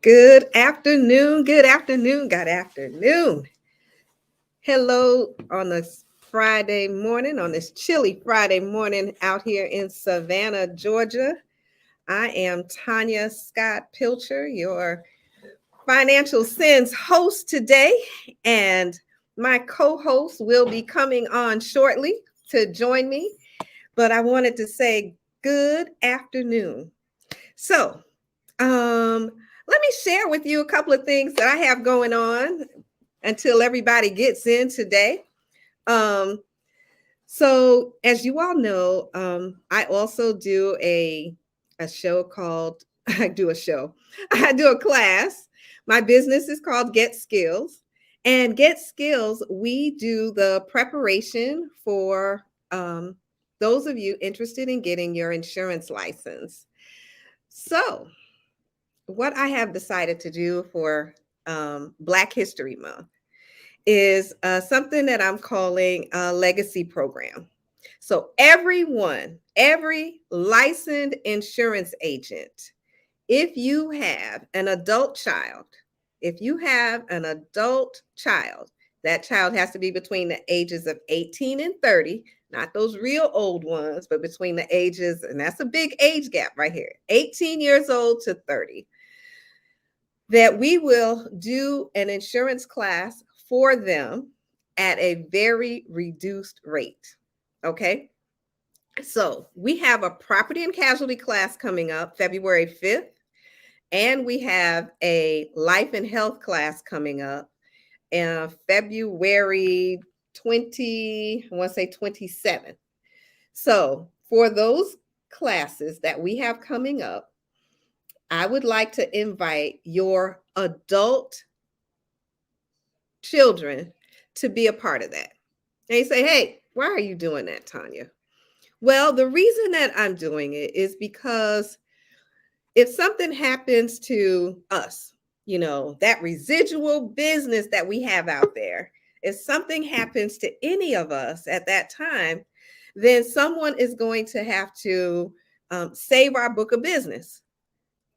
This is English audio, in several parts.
Good afternoon, good afternoon, good afternoon. Hello on this Friday morning, on this chilly Friday morning out here in Savannah, Georgia. I am Tanya Scott Pilcher, your Financial Sins host today, and my co host will be coming on shortly to join me. But I wanted to say good afternoon. So, um, let me share with you a couple of things that I have going on until everybody gets in today. Um, so as you all know, I also do a show called I do a show. I do a class. My business is called Get Skills. And Get Skills, we do the preparation for those of you interested in getting your insurance license. So what I have decided to do for Black History Month is something that I'm calling a legacy program. So, every licensed insurance agent, if you have an adult child, that child has to be between the ages of 18 and 30, not those real old ones, but between the ages, and that's a big age gap right here, 18 years old to 30, that we will do an insurance class for them at a very reduced rate. Okay. So we have a property and casualty class coming up February 5th, and we have a life and health class coming up February 20, I want to say 27th. So for those classes that we have coming up, I would like to invite your adult children to be a part of that. And you say, hey, why are you doing that, Tanya? Well, the reason that I'm doing it is because if something happens to us, that residual business that we have out there, if something happens to any of us at that time, then someone is going to have to save our book of business.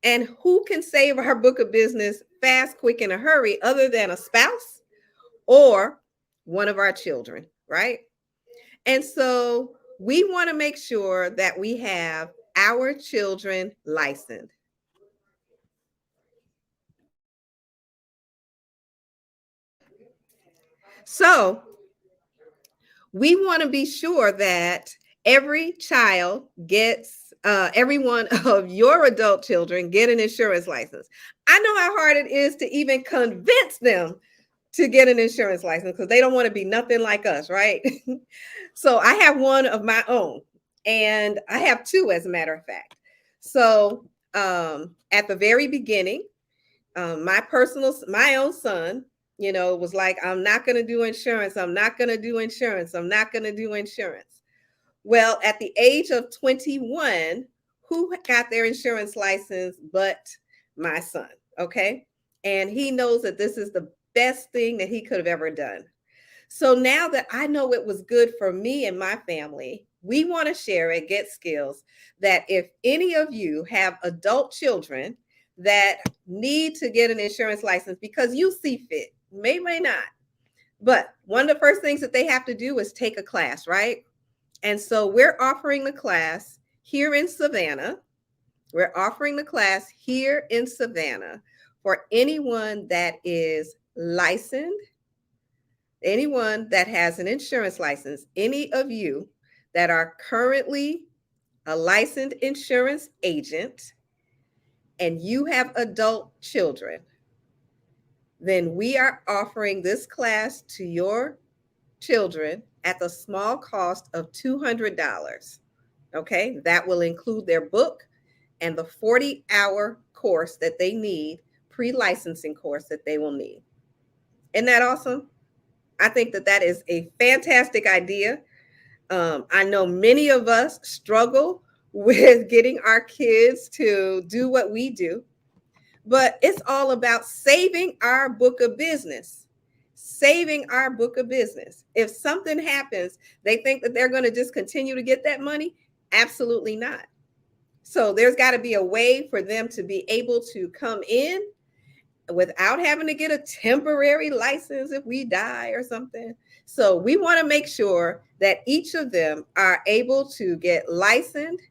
And who can save our book of business fast, quick, in a hurry other than a spouse or one of our children, right? And so we want to make sure that we have our children licensed. So we want to be sure that every child gets, every one of your adult children get an insurance license. I know how hard it is to even convince them to get an insurance license because they don't want to be nothing like us, right? So I have one of my own, and I have two, as a matter of fact. So at the very beginning, my own son, was like, I'm not going to do insurance. I'm not going to do insurance. I'm not going to do insurance. Well, at the age of 21, who got their insurance license but my son? Okay. And he knows that this is the best thing that he could have ever done. So now that I know it was good for me and my family, we want to share at Get Skills that if any of you have adult children that need to get an insurance license because you see fit, may not, but one of the first things that they have to do is take a class, right? And so we're offering the class here in Savannah. We're offering the class here in Savannah for anyone that is licensed, anyone that has an insurance license, any of you that are currently a licensed insurance agent and you have adult children, then we are offering this class to your children at the small cost of $200. Okay, that will include their book and the 40-hour course that they need, pre-licensing course that they will need. Isn't that awesome? I think that is a fantastic idea. I know many of us struggle with getting our kids to do what we do, but it's all about saving our book of business. Saving our book of business. If something happens, they think that they're going to just continue to get that money? Absolutely not. So there's got to be a way for them to be able to come in without having to get a temporary license if we die or something. So we want to make sure that each of them are able to get licensed.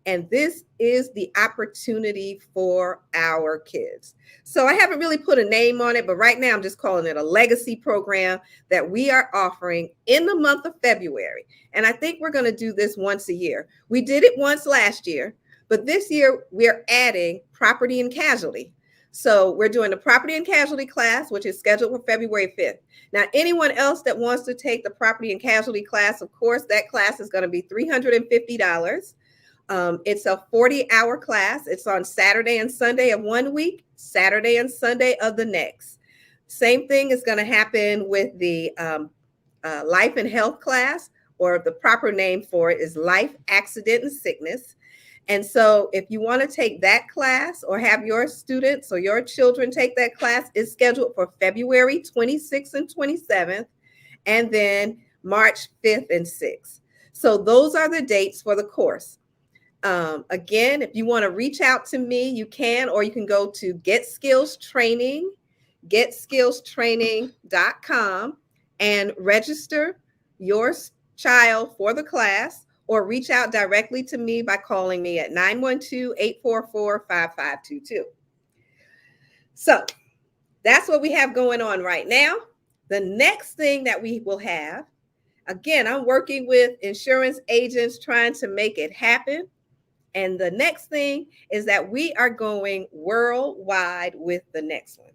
And this is the opportunity for our kids. So I haven't really put a name on it, but right now I'm just calling it a legacy program that we are offering in the month of February. And I think we're going to do this once a year. We did it once last year, but this year we're adding property and casualty. So we're doing the property and casualty class, which is scheduled for February 5th. Now, anyone else that wants to take the property and casualty class, of course, that class is going to be $350. It's a 40-hour class. It's on Saturday and Sunday of one week, Saturday and Sunday of the next. Same thing is going to happen with the life and health class, or the proper name for it is life, accident, and sickness. And so if you want to take that class or have your students or your children take that class, it's scheduled for February 26th and 27th, and then March 5th and 6th. So those are the dates for the course. Again, if you want to reach out to me, you can, or you can go to getskillstraining.com and register your child for the class, or reach out directly to me by calling me at 912-844-5522. So that's what we have going on right now. The next thing that we will have, again, I'm working with insurance agents trying to make it happen. And the next thing is that we are going worldwide with the next one.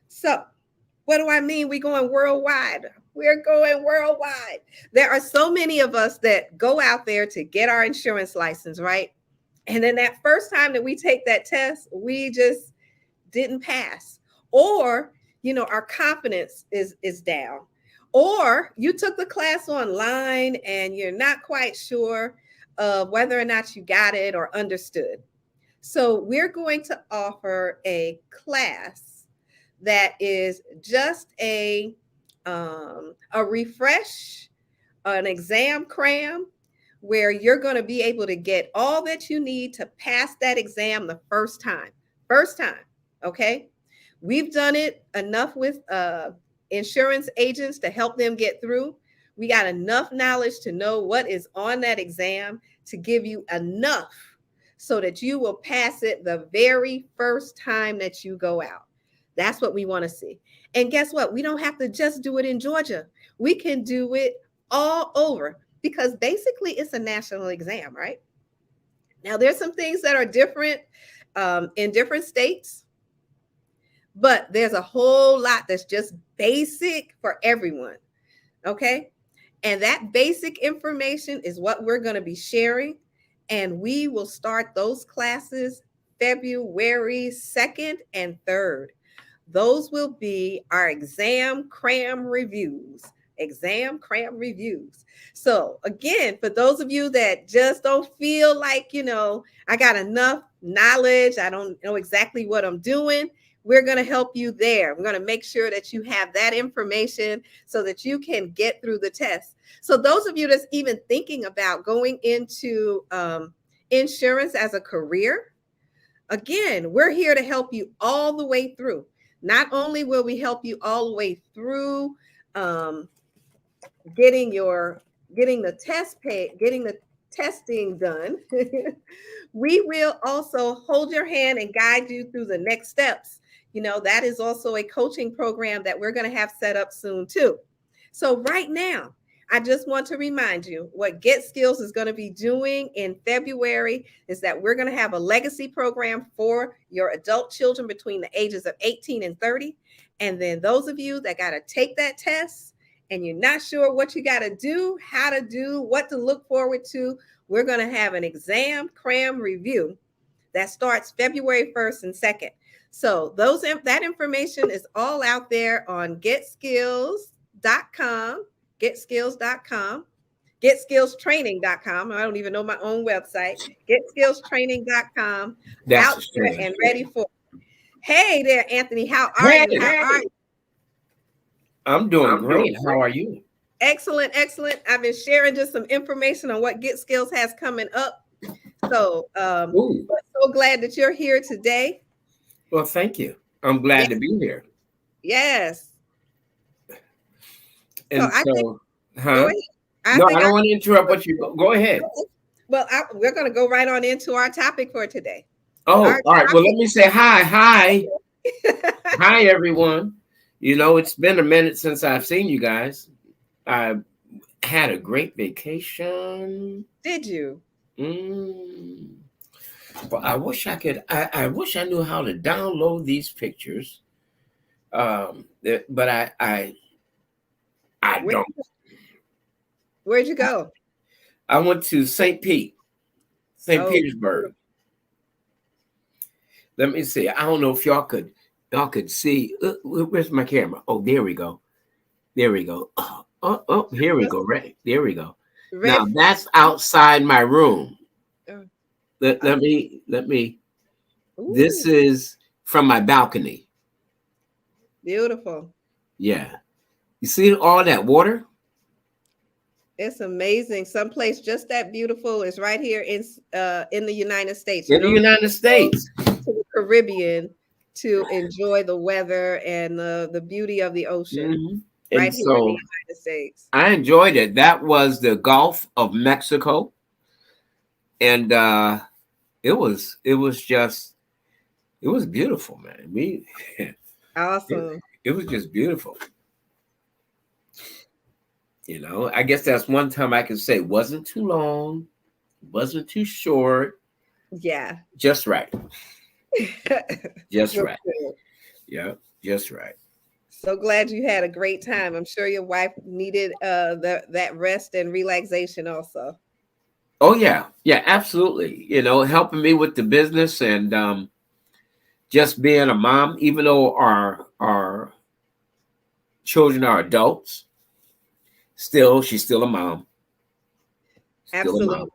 So what do I mean? We're going worldwide. We're going worldwide. There are so many of us that go out there to get our insurance license, right? And then that first time that we take that test, we just didn't pass. Or, our confidence is down. Or you took the class online and you're not quite sure of whether or not you got it or understood. So we're going to offer a class that is just a refresh, an exam cram, where you're going to be able to get all that you need to pass that exam the first time. Okay? We've done it enough with insurance agents to help them get through. We got enough knowledge to know what is on that exam to give you enough so that you will pass it the very first time that you go out. That's what we want to see. And guess what? We don't have to just do it in Georgia. We can do it all over, because basically it's a national exam, right? Now, there's some things that are different in different states, but there's a whole lot that's just basic for everyone, okay? And that basic information is what we're going to be sharing. And we will start those classes February 2nd and 3rd. Those will be our exam cram reviews. So again, for those of you that just don't feel like, I got enough knowledge, I don't know exactly what I'm doing, we're going to help you there. We're going to make sure that you have that information so that you can get through the test. So those of you that's even thinking about going into insurance as a career, again, we're here to help you all the way through. Not only will we help you all the way through getting the testing done, we will also hold your hand and guide you through the next steps. That is also a coaching program that we're going to have set up soon too. So right now, I just want to remind you what Get Skills is going to be doing in February is that we're going to have a legacy program for your adult children between the ages of 18 and 30. And then those of you that got to take that test and you're not sure what you got to do, how to do, what to look forward to, we're going to have an exam cram review that starts February 1st and 2nd. So that information is all out there on getskills.com, getskillstraining.com. I don't even know my own website, getskillstraining.com. That's out there and ready for. Hey there, Anthony. How are you? I'm doing great. How are you? Excellent. I've been sharing just some information on what Get Skills has coming up. So we're so glad that you're here today. Well, thank you. I'm Yeah, glad to be here. yes. So And I think so, go huh? ahead. I No, think I I don't want to interrupt what you go ahead. well, we're going to go right on into our topic for today. Our Oh, all right. Well, let topic. me say hi. Hi. Hi, everyone. It's been a minute since I've seen you guys. I had a great vacation. Did you? Mm. But I wish I could. I wish I knew how to download these pictures. But I Where, don't. where'd you go? I went to St. Oh, Petersburg. Let me see. I don't know if y'all could see. Where's my camera? Oh, there we go. There we go. Oh, here we go. Right. There we go. Now red. that's outside my room. Oh, Let, oh, let me let me. This ooh, is from my balcony. beautiful. Yeah. You see all that water It's amazing. Someplace just that beautiful is right here in the United States. You in the don't United go States. to the Caribbean to enjoy the weather and the beauty of the ocean. Mhm. Right And here in the so United States. I enjoyed it. That was the Gulf of Mexico, and it was beautiful, man. it, Awesome. it was just beautiful. I guess that's one time I can say wasn't too long, wasn't too short, Yeah. just right, just Well, right. good. Yeah, just right. So glad you had a great time. I'm sure your wife needed that rest and relaxation also. Oh yeah, yeah, absolutely. Helping me with the business and just being a mom, even though our children are adults, still she's still a mom, still a mom. Absolutely.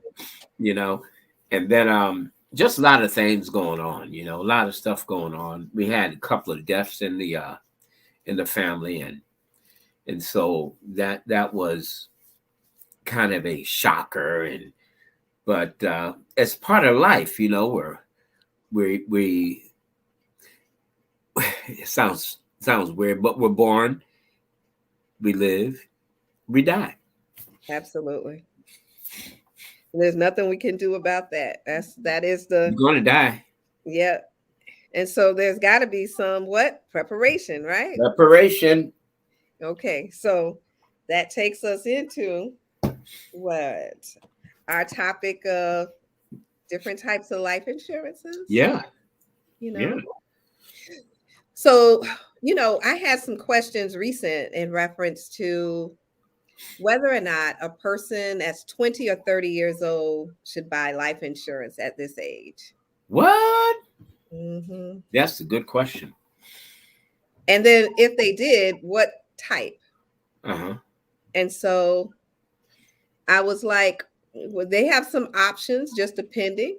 You know, and then just a lot of things going on. A lot of stuff going on. We had a couple of deaths in the family, and so that was kind of a shocker, but it's part of life. Where we it sounds weird, but we're born, we live, we die. Absolutely. There's nothing we can do about that. That is the You're gonna die. yeah. And so there's got to be some what preparation, right? Reparation. Okay. So that takes us into what our topic of different types of life insurances, Yeah, you yeah. know. So, I had some questions recent in reference to whether or not a person that's 20 or 30 years old should buy life insurance at this age. What? Hmm. That's a good question. And then if they did, what type? Uh huh. And so I was like, well, they have some options just depending.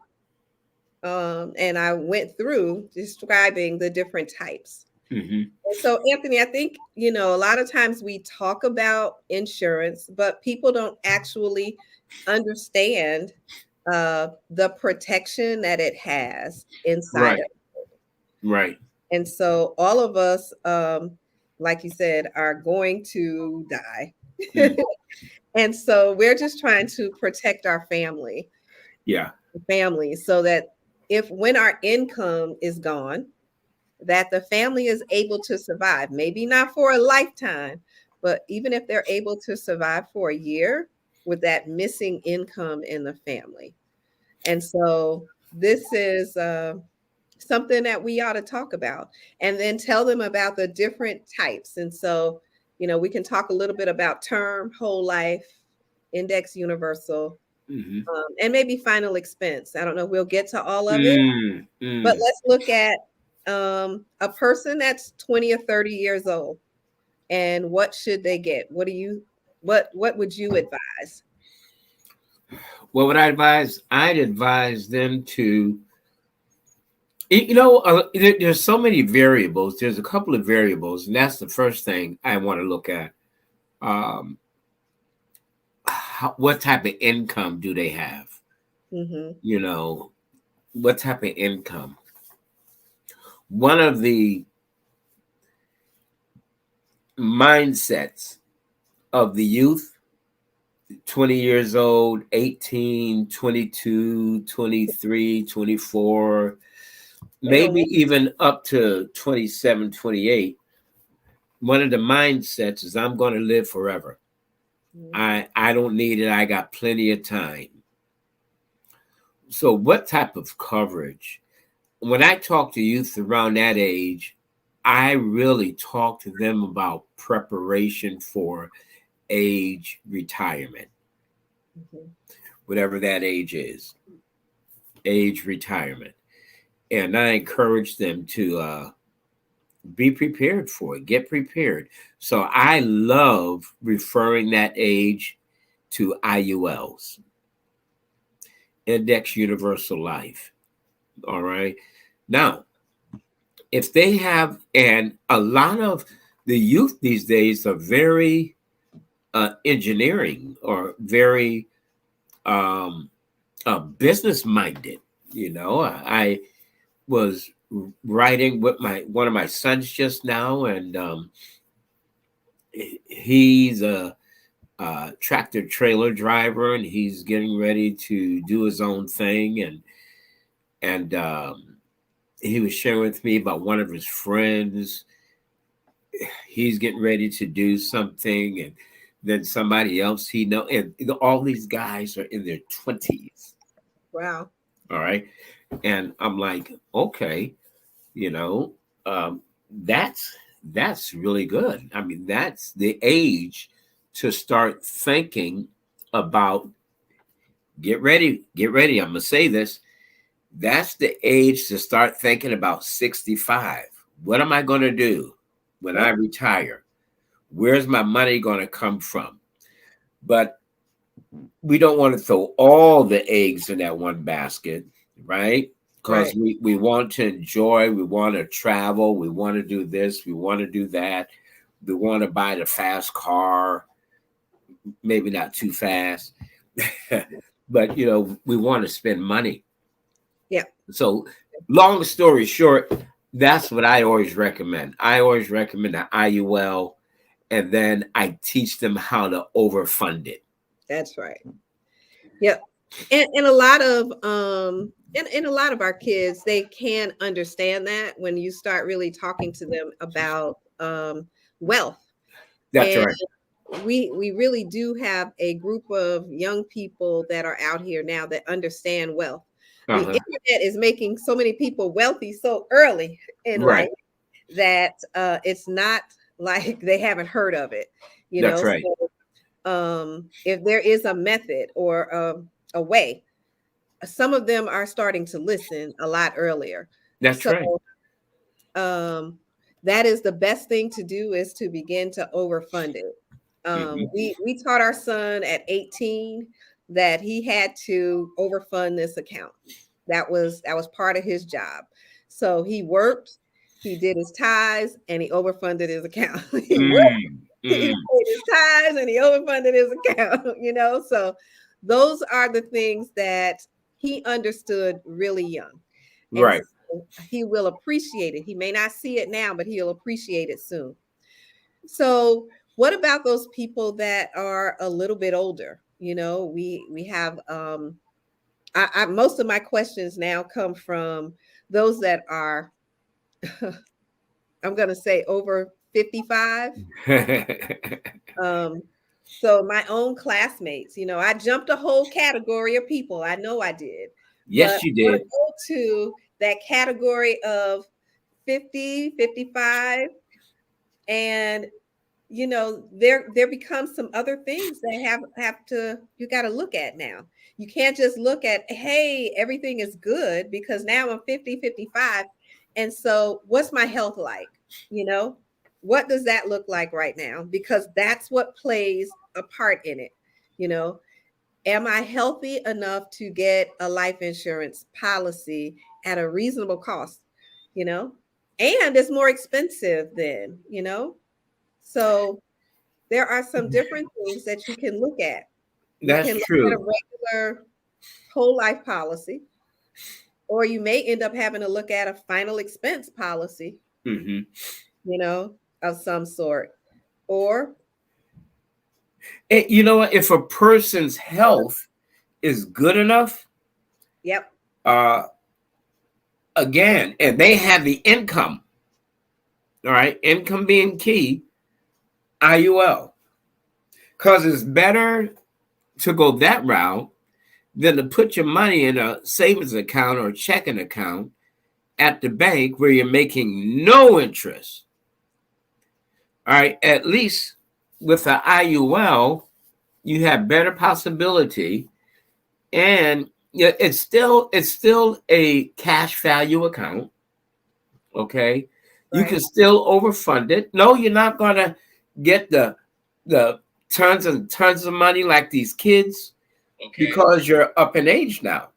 And I went through describing the different types. Hmm. And so, Anthony, I think, a lot of times we talk about insurance, but people don't actually understand the protection that it has inside Right. of. Right. And so, all of us, like you said, are going to die. Mm. And so, we're just trying to protect our Yeah. family, so that if when our income is gone, that the family is able to survive, maybe not for a lifetime, but even if they're able to survive for a year with that missing income in the family. And so this is something that we ought to talk about and then tell them about the different types. And so, we can talk a little bit about term, whole life, index universal, Hmm. and maybe final expense. I don't know, we'll get to all of it. Mm. But Mm. let's look at a person that's 20 or 30 years old, and what should they get? What would you advise? What would I advise? I'd advise them to, there's so many variables. There's a couple of variables, and that's the first thing I want to look at. Um, what type of income do they have? Hmm. You know, what type of income? One of the mindsets of the youth, 20 years old, 18, 22, 23, 24, They don't maybe want. even up to 27, 28. One of the mindsets is I'm going to live forever. Mhm. I don't need it. I got plenty of time. So what type of coverage? When I talk to youth around that age, I really talk to them about preparation for age retirement, Mhm. whatever that age is, age retirement. And I encourage them to be prepared for it, get prepared. So I love referring that age to IULs, Index Universal Life. All right. Now, if they have, and a lot of the youth these days are very engineering or very um, business minded. I was riding with my one of my sons just now, and he's a tractor trailer driver, and he's getting ready to do his own thing, and he was sharing with me about one of his friends. He's getting ready to do something, and then somebody else he know, and all these guys are in their 20s. Wow. All right. And I'm like, okay, you know, um, that's that's really good. I mean, that's the age to start thinking about get ready, get ready. I'm gonna say this. That's the age to start thinking about 65. What am I gonna do when I Yep. retire? Where's my money gonna come from? But we don't want to throw all the eggs in that one basket, right? Because Right. we want to enjoy, we want to travel, we want to do this, we want to do that, we want to buy the fast car, maybe not too fast, but we want to spend money. Yeah. So, long story short, that's what I always recommend. I always recommend the IUL, and then I teach them how to overfund it. That's right. Yep. And a lot of and a lot of our kids, they can understand that when you start really talking to them about wealth. That's And right. we really do have a group of young people that are out here now that understand wealth. The Uh-huh. internet is making so many people wealthy so early in life Right. that it's not like they haven't heard of it, you That's know. right. So if there is a method or a way, some of them are starting to listen a lot earlier. That's So right. um, that is the best thing to do, is to begin to overfund it. Hmm. We taught our son at 18 that he had to overfund this account. That was part of his job. So he worked, he did his tithes, and he overfunded his account. He worked, Mm, he mm, paid his tithes, and he overfunded his account. So those are the things that he understood really young. And right. he will appreciate it. He may not see it now, but he'll appreciate it soon. So, what about those people that are a little bit older? We have most of my questions now come from those that are I'm going to say over 55. Um, so my own classmates, I jumped a whole category of people. I know I did, but Yes, I you want did. to go to that category of 50, 55, and there becomes some other things that have to you got to look at now. You can't just look at, hey, everything is good, because now I'm 50, 55, and so what's my health like? you know what does that look like right now? Because that's what plays a part in it. you know am I healthy enough to get a life insurance policy at a reasonable cost? you know and it's more expensive then. So there are some different things that you can look at. You That's can look at a true. regular whole life policy, or you may end up having to look at a final expense policy, Hmm. of some sort. Or, You know what? If a person's health is good enough, yep, uh, again, and they have the income, all right, income being key, IUL, because it's better to go that route than to put your money in a savings account or a checking account at the bank where you're making no interest. All right, at least with the IUL, you have better possibility, and yeah, it's still a cash value account. Okay, you right, can still overfund it. No, you're not gonna get the tons and tons of money like these kids because you're up in age now.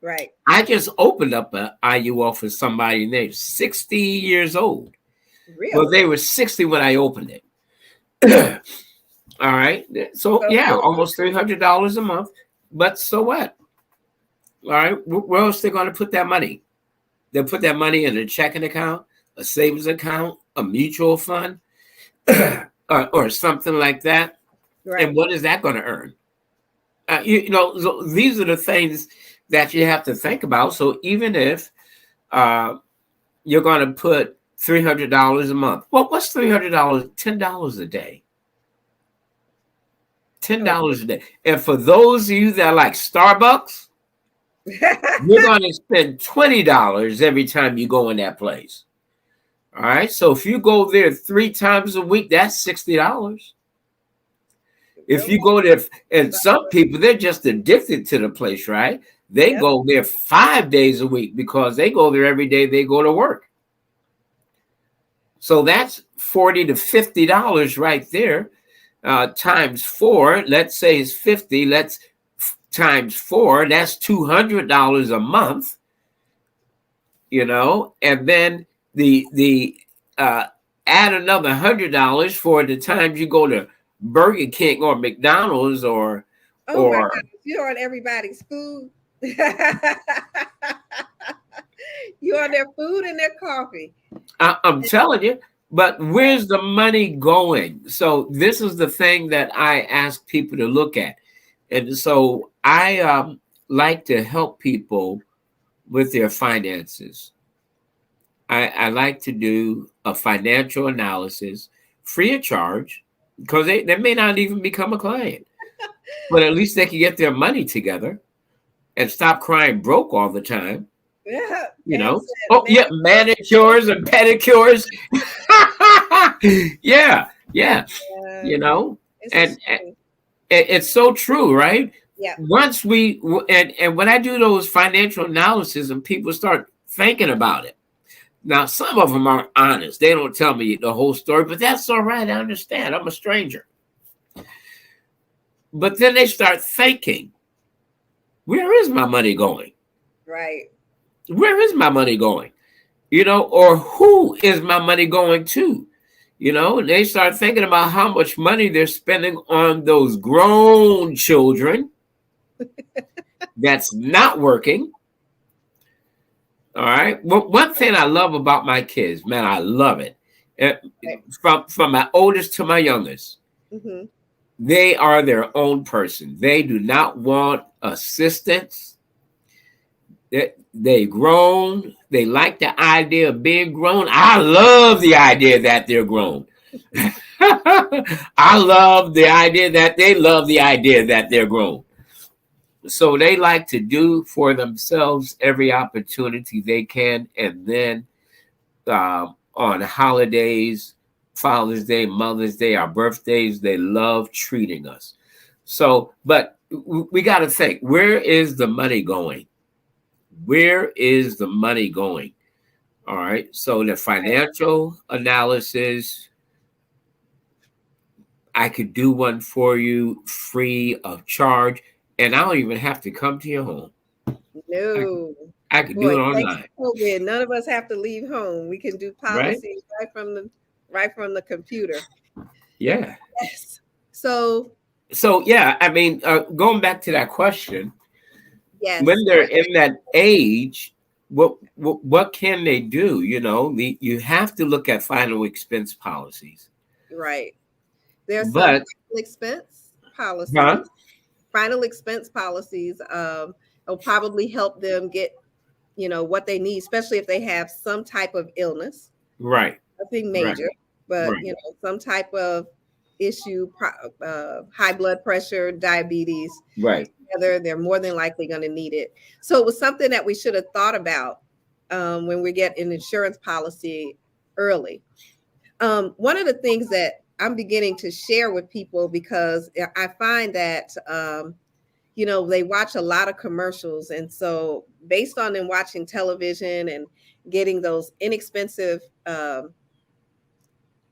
right. I just opened up an IUL for somebody and they're 60 years old. Well, Really? they were 60 when I opened it. All right. So So yeah, good. almost $300 a month. But so what? All right. Where else they going to put that money? They'll put that money in a checking account, a savings account, a mutual fund, or something like that. And Right. what is that going to earn? So these are the things that you have to think about. So even if uh, you're going to put $300 a month, well, what's $300? $10 a day. ten Oh. dollars a day. And for those of you that like Starbucks, you're going to spend $20 every time you go in that place. All right. So if you go there 3 times a week, that's $60. If Real you go there, and some solid. people, they're just addicted to the place, right? They Yep. go there 5 days a week because they go there every day they go to work. So that's $40 to $50 right there, times four. Let's say it's 50. Let's times four. That's $200 a month. And then the add another $100 for the times you go to Burger King or McDonald's Oh my or gosh, you're on everybody's food. You're on their food and their coffee. I'm telling you. But where's the money going? So this is the thing that I ask people to look at, and so I like to help people with their finances. I like to do a financial analysis free of charge because they may not even become a client, but at least they can get their money together and stop crying broke all the time. Yeah, You Pam know, said, oh man, yeah, manicures and pedicures. Yeah, yeah, you know, this is and true. it's so true, right? Yeah, Once we and when I do those financial analysis and people start thinking about it. Now, some of them are honest. They don't tell me the whole story, but that's all right. I understand. I'm a stranger. But then they start thinking, where is my money going? right. Where is my money going? Or who is my money going to? And they start thinking about how much money they're spending on those grown children that's not working. All right. Well, one thing I love about my kids, man, I love it. Uh, Right. From my oldest to my youngest, Hmm. they are their own person. They do not want assistance. They grown. They like the idea of being grown. I love the idea that they're grown. I love the idea that they love the idea that they're grown. So they like to do for themselves every opportunity they can. And then on holidays, Father's Day, Mother's Day, our birthdays, they love treating us. So, but we got to think, where is the money going? Where is the money going? All right. So the financial analysis, I could do one for you free of charge, and I don't even have to come to your home. I could, No. I could do Boy, it thanks to online, COVID, none of us have to leave home. We can do right? policies right from the computer. Yeah. Yes. So So yeah, I mean, going back to that question, when yes, they're in that age, what can they do? You have to look at final expense policies. right. There's some But final expense huh? policies. Final expense policies will probably help them get, what they need, especially if they have some type of illness, Right, nothing right, major, but right, some type of issue, high blood pressure, diabetes. right. Together, they're more than likely going to need it. So it was something that we should have thought about when we get an insurance policy early. One of the things that I'm beginning to share with people, because I find that they watch a lot of commercials, and so based on them watching television and getting those inexpensive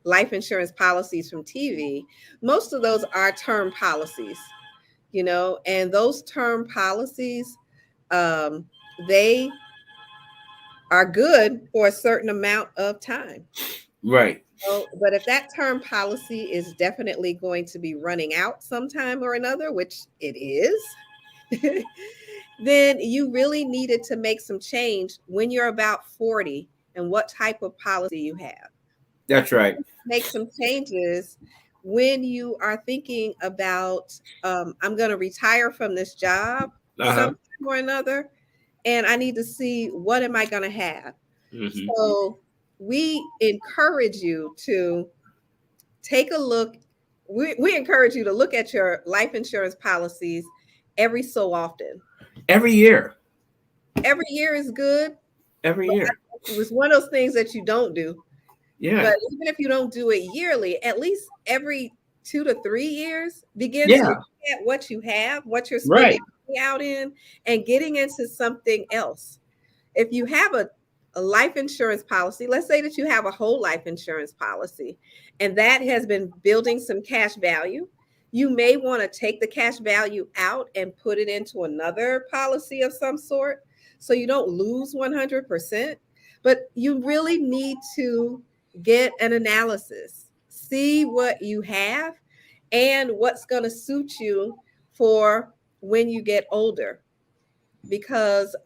life insurance policies from TV, most of those are term policies, and those term policies, um, they are good for a certain amount of time. Right. But if that term policy is definitely going to be running out sometime or another, which it is, then you really needed to make some change when you're about 40 and what type of policy you have. That's right. Make some changes when you are thinking about, I'm going to retire from this job Uh-huh. sometime or another, and I need to see what am I going to have. Hmm. So we encourage you to take a look. We encourage you to look at your life insurance policies every so often. Every year. Every year is good, Every but year. it was one of those things that you don't do. Yeah. But even if you don't do it yearly, at least every 2 to 3 years, begin to look Yeah. at what you have, what you're spending Right. money out in, and getting into something else. If you have a life insurance policy, let's say that you have a whole life insurance policy, and that has been building some cash value, you may want to take the cash value out and put it into another policy of some sort so you don't lose 100%. But you really need to get an analysis, see what you have and what's going to suit you for when you get older. Because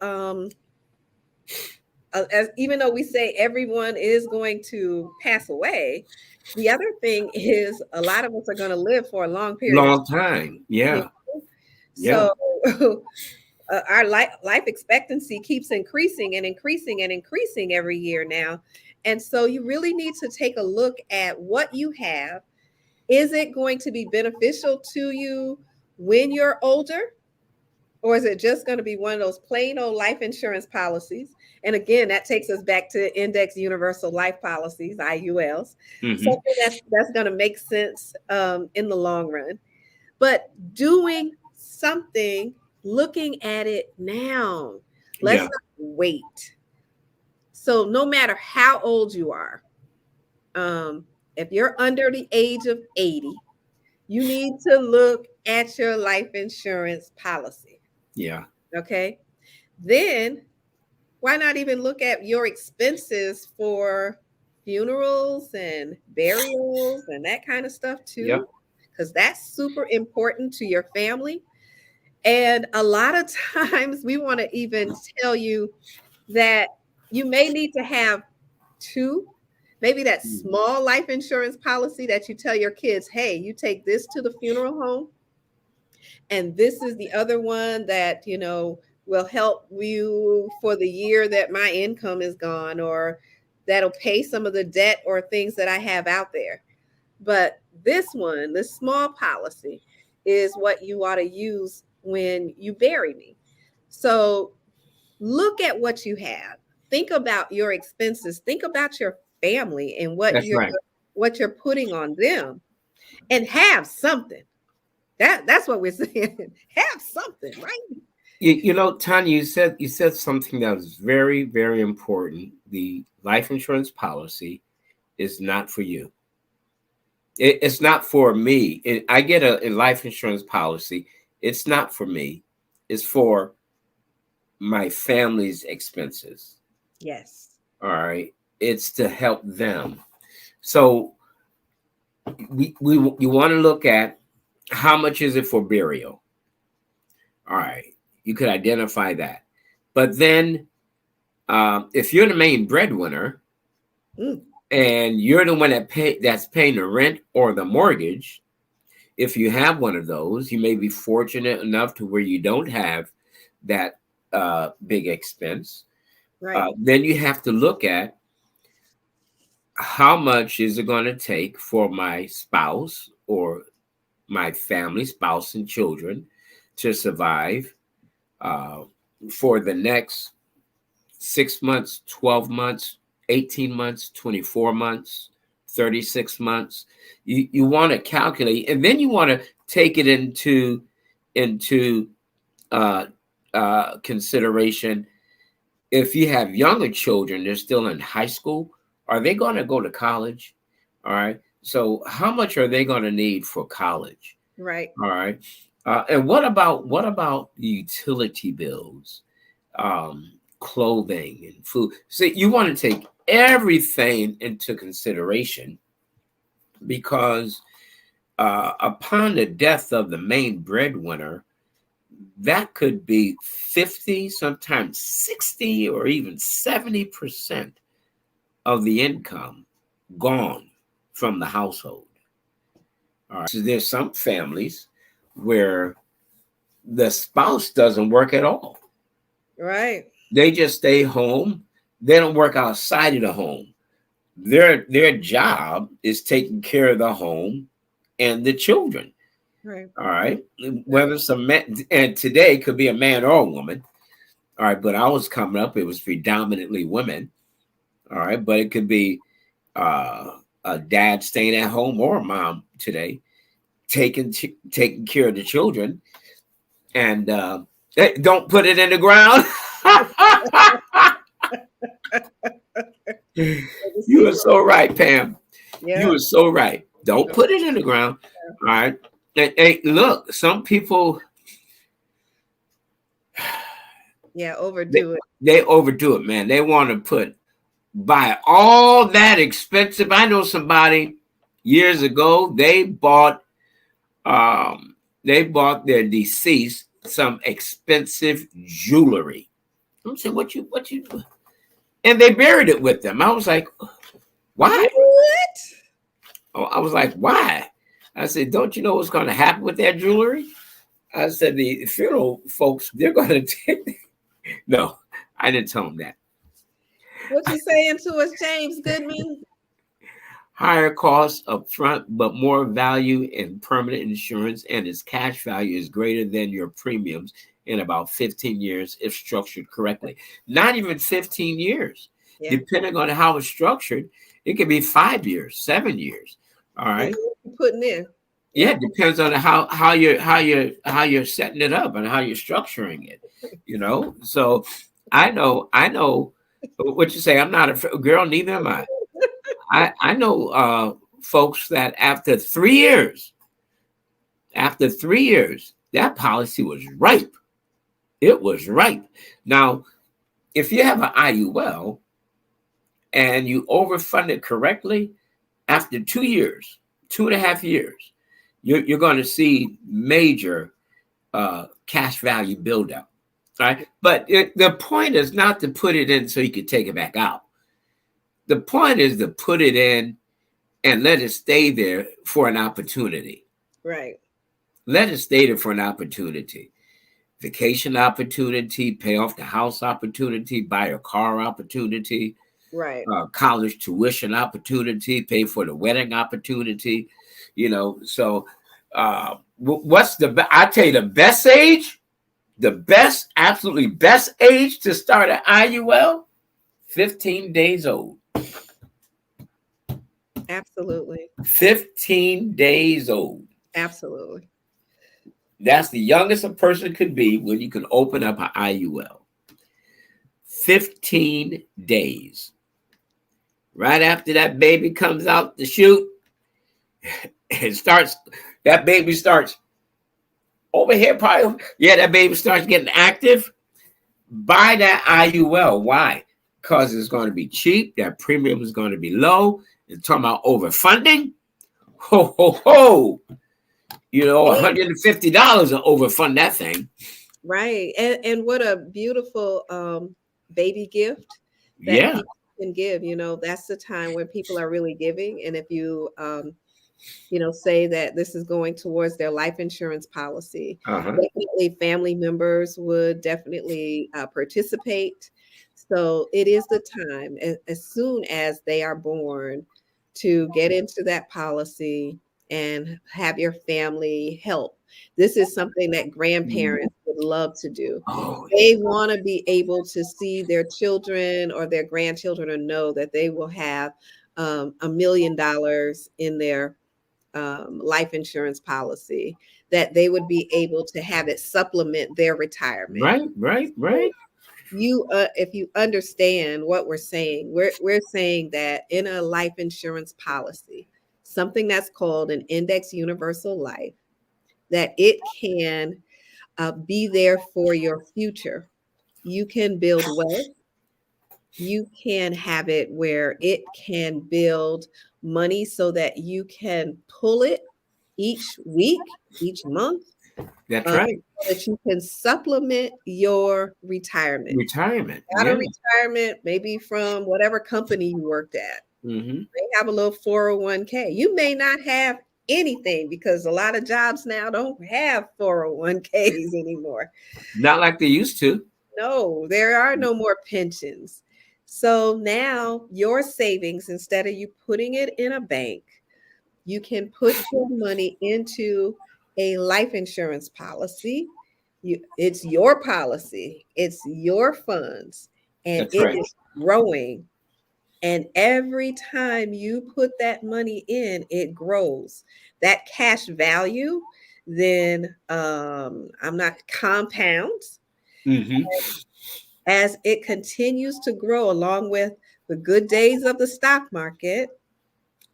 as even though we say everyone is going to pass away, the other thing is a lot of us are going to live for a long period of Long time. time. You Yeah. know? Yeah. So our life expectancy keeps increasing and increasing and increasing every year now. And so you really need to take a look at what you have. Is it going to be beneficial to you when you're older? Or is it just going to be one of those plain old life insurance policies? And again, that takes us back to index universal life policies, IULs, Hmm. something that's going to make sense in the long run. But doing something, looking at it now. Let's Yeah. not wait. So no matter how old you are, um, if you're under the age of 80, you need to look at your life insurance policy. Yeah. Okay. Then why not even look at your expenses for funerals and burials and that kind of stuff Yep. too? Because that's super important to your family. And a lot of times we want to even tell you that you may need to have two, maybe that Mhm. small life insurance policy that you tell your kids, hey, you take this to the funeral home, and this is the other one that, will help you for the year that my income is gone, or that'll pay some of the debt or things that I have out there. But this one, this small policy, is what you ought to use when you bury me. So look at what you have. Think about your expenses. Think about your family and what That's you're right. what you're putting on them, and have something. That's what we're saying. Have something, right? Tanya, you said something that was very, very important. The life insurance policy is not for you. It's not for me. I get a life insurance policy. It's not for me. It's for my family's expenses. Yes. All right. It's to help them. So we you want to look at how much is it for burial. All right. You could identify that. But then if you're the main breadwinner, Mm. and you're the one that's paying the rent or the mortgage. If you have one of those, you may be fortunate enough to where you don't have that big expense. Right. Then you have to look at how much is it going to take for my spouse or my family, spouse and children, to survive uh, for the next 6 months, 12 months, 18 months, 24 months, 36 months. You want to calculate, and then you want to take it into uh, consideration. If you have younger children, they're still in high school, are they going to go to college? All right. So how much are they going to need for college? Right. All right. And what about utility bills, clothing and food? See, you want to take everything into consideration because upon the death of the main breadwinner, that could be 50, sometimes 60, or even 70% of the income gone from the household. All right. So there's some families where the spouse doesn't work at all. Right. They just stay home. They don't work outside of the home. Their job is taking care of the home and the children. Right. All right. Whether it's a man, and today could be a man or a woman. All right. But I was coming up, it was predominantly women. All right. But it could be a dad staying at home or a mom today taking care of the children. And hey, don't put it in the ground. You are so right, Pam. You Yeah. are so right. Don't put it in the ground. All right. Hey, look, some people Yeah. they, Overdo it. they overdo it, man. They want to buy all that expensive. I know somebody years ago, they bought their deceased some expensive jewelry. I'm saying, what you do? And they buried it with them. I was like, why? What? Oh, I was like, why? I said, don't you know what's going to happen with that jewelry? I said, the funeral folks, they're going to take. No, I didn't tell them that. What you saying to us, James Goodman? Higher costs up front, but more value in permanent insurance, and its cash value is greater than your premiums in about 15 years if structured correctly. Not even 15 years. Yeah. Depending on how it's structured, it could be 5 years, 7 years. All right. Putting in. Yeah, it depends on how you're setting it up and how you're structuring it. So I know what you say. I'm not a girl, neither am I. I know folks that after 3 years, that policy was ripe. It was ripe. Now, if you have an IUL and you overfund it correctly, after 2 years, 2.5 years, you're going to see major cash value build up. Right? But the point is not to put it in so you can take it back out. The point is to put it in and let it stay there for an opportunity. Right. Let it stay there for an opportunity. Vacation opportunity, pay off the house opportunity, buy a car opportunity, Right. College tuition opportunity, pay for the wedding opportunity. So what's I tell you, absolutely best age to start an IUL, 15 days old. Absolutely. 15 days old. Absolutely. That's the youngest a person could be when you can open up an IUL. 15 days. Right after that baby comes out the chute, that baby starts over here probably. Yeah, that baby starts getting active. Buy that IUL. Why? Because it's going to be cheap. That premium is going to be low. You're talking about overfunding. Ho, ho, ho. $150 to overfund that thing. Right. And what a beautiful baby gift that Yeah. people can give, that's the time when people are really giving. And if you, say that this is going towards their life insurance policy. Uh-huh. Definitely, family members would definitely participate. So it is the time, as soon as they are born, to get into that policy and have your family help. This is something that Mhm. grandparents would love to do. Oh, They want to be able to see their children or their grandchildren, or know that they will have $1 million in their life insurance policy, that they would be able to have it supplement their retirement. right, right, So right. if you understand what we're saying, we're saying that in a life insurance policy, something that's called an index universal life, that it can be there for your future. You can build wealth. You can have it where it can build money so that you can pull it each week, each month, That's right. so that you can supplement your retirement. Retirement. Out of Yeah. retirement, maybe from whatever company you worked at. Mm-hmm. They have a little 401k. You may not have anything, because a lot of jobs now don't have 401ks anymore. Not like they used to. No, there are no more pensions. So now your savings, instead of you putting it in a bank, you can put your money into a life insurance policy. It's your policy, it's your funds, and That's it right. is growing. And every time you put that money in, it grows. That cash value then I'm not compounds Mm-hmm. as it continues to grow along with the good days of the stock market,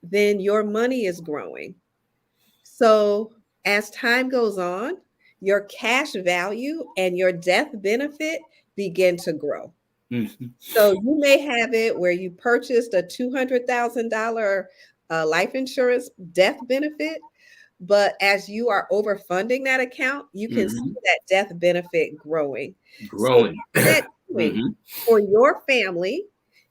then your money is growing. So as time goes on, your cash value and your death benefit begin to grow. Mm-hmm. So you may have it where you purchased a $200,000 life insurance death benefit, but as you are overfunding that account, you can see Mm-hmm. that death benefit growing. So what Growing. is that doing Mm-hmm. for your family?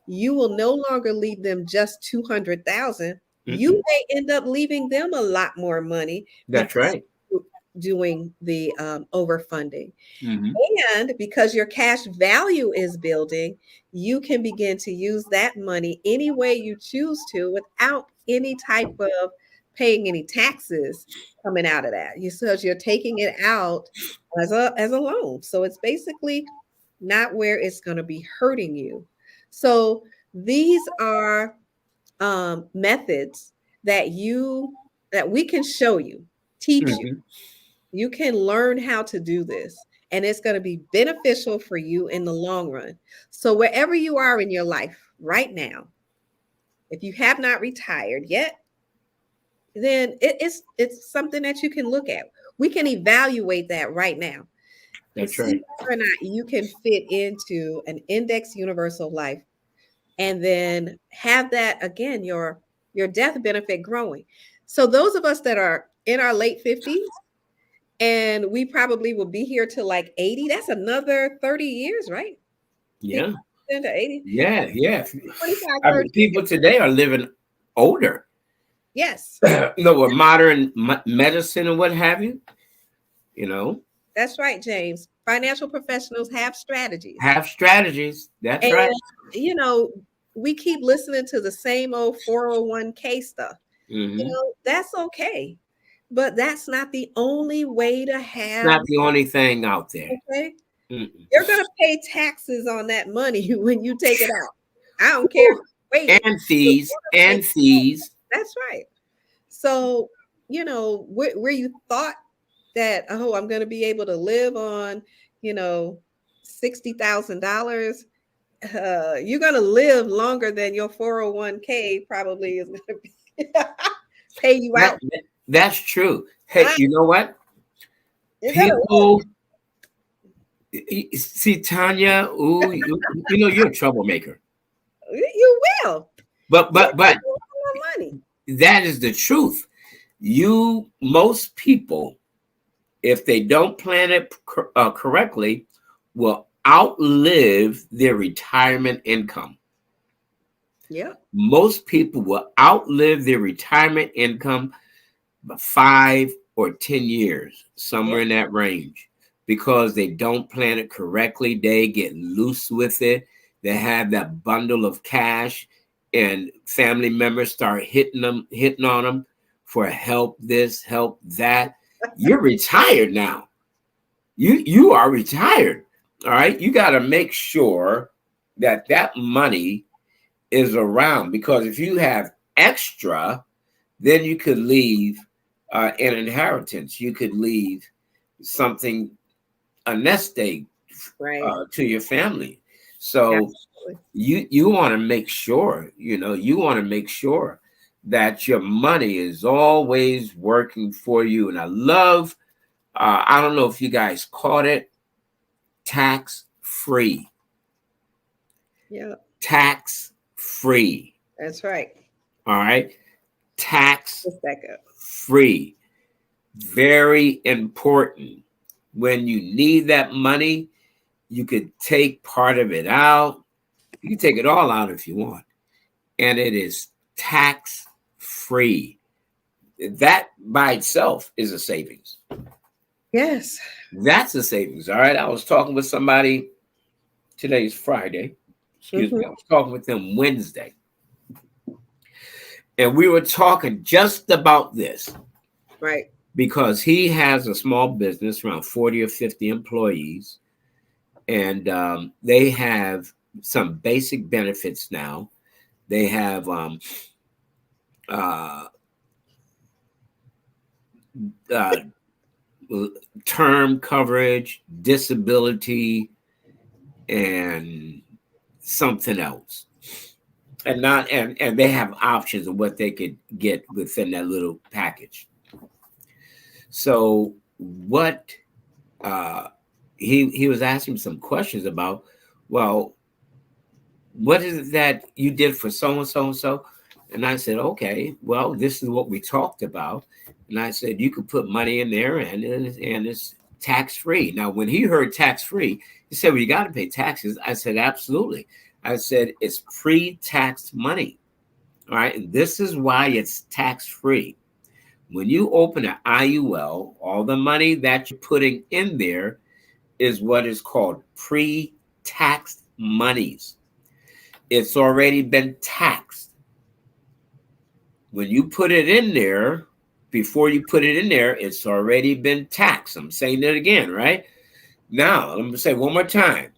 You will no longer leave them just 200,000. Mm-mm. You may end up leaving them a lot more money That's because right. you're doing the overfunding. Mm-hmm. And because your cash value is building, you can begin to use that money any way you choose to, without any type of paying any taxes coming out of that. So you're taking it out as a loan. So it's basically not where it's going to be hurting you. So these are methods that we can show you, teach you. Mm-hmm. You can learn how to do this, and it's going to be beneficial for you in the long run. So, wherever you are in your life right now, if you have not retired yet, then it's something that you can look at. We can evaluate that right now and That's see right. whether or not you can fit into an index universal life, and then have that again, your death benefit growing. So, those of us that are in our late 50s, and we probably will be here till like 80. That's another 30 years, right? Yeah. 50 to 80. Yeah. Yeah. 25, I 30 mean, people years. today are living older. Yes, With modern medicine and what have you. You know, that's right, James. Financial professionals have strategies. have strategies. That's And, right. you know, we keep listening to the same old 401k stuff. Mm-hmm. That's okay. But that's not the only way to It's have, not the only thing out there. okay? Mm-mm. You're going to pay taxes on that money when you take it out. I don't care if you waited. And You're fees, gonna pay. and fees. That's right. So, where you thought that, oh, I'm going to be able to live on, you know, $60,000, you're going to live longer than your 401k probably is going to be pay you That, out. that's true. Hey, Ah, you know what? you're going to live. People see Tanya. Ooh, you're a troublemaker. You will. But You'll but but make a lot more money. that is the truth. Most people, if they don't plan it correctly, will outlive their retirement income. Yep. Most people will outlive their retirement income by 5 or 10 years, somewhere Yep. in that range, because they don't plan it correctly. They get loose with it. They have that bundle of cash, and family members start hitting on them for help this, help that. You're retired now. You are retired. All right. You got to make sure that that money is around, because if you have extra, then you could leave an inheritance. You could leave something, a nest egg Right. to your family. So Absolutely. you want to make sure, you want to make sure that your money is always working for you. And I love, I don't know if you guys caught it, tax free. Yep. Tax free. That's right. All right. Tax Just back up. free. Very important. When you need that money, you could take part of it out. You can take it all out if you want. And it is tax free. That by itself is a savings. Yes. That's a savings. All right. I was talking with somebody. Today's Friday. Excuse me. I was talking with them Wednesday. And we were talking just about this. Right. Because he has a small business, around 40 or 50 employees. And they have some basic benefits now. They have term coverage, disability, and something else. And not and they have options of what they could get within that little package. So what he was asking some questions about, well, what is it that you did for so and so and so? And I said, okay, well, this is what we talked about. And I said, you could put money in there and it's tax free. Now, when he heard tax free, he said, well, you got to pay taxes. I said, absolutely. I said, it's pre-tax money. All right. And this is why it's tax free. When you open an IUL, all the money that you're putting in there is what is called pre-tax monies. It's already been taxed. When you put it in there, before you put it in there, it's already been taxed. I'm saying it again, right? Now, let me say one more time.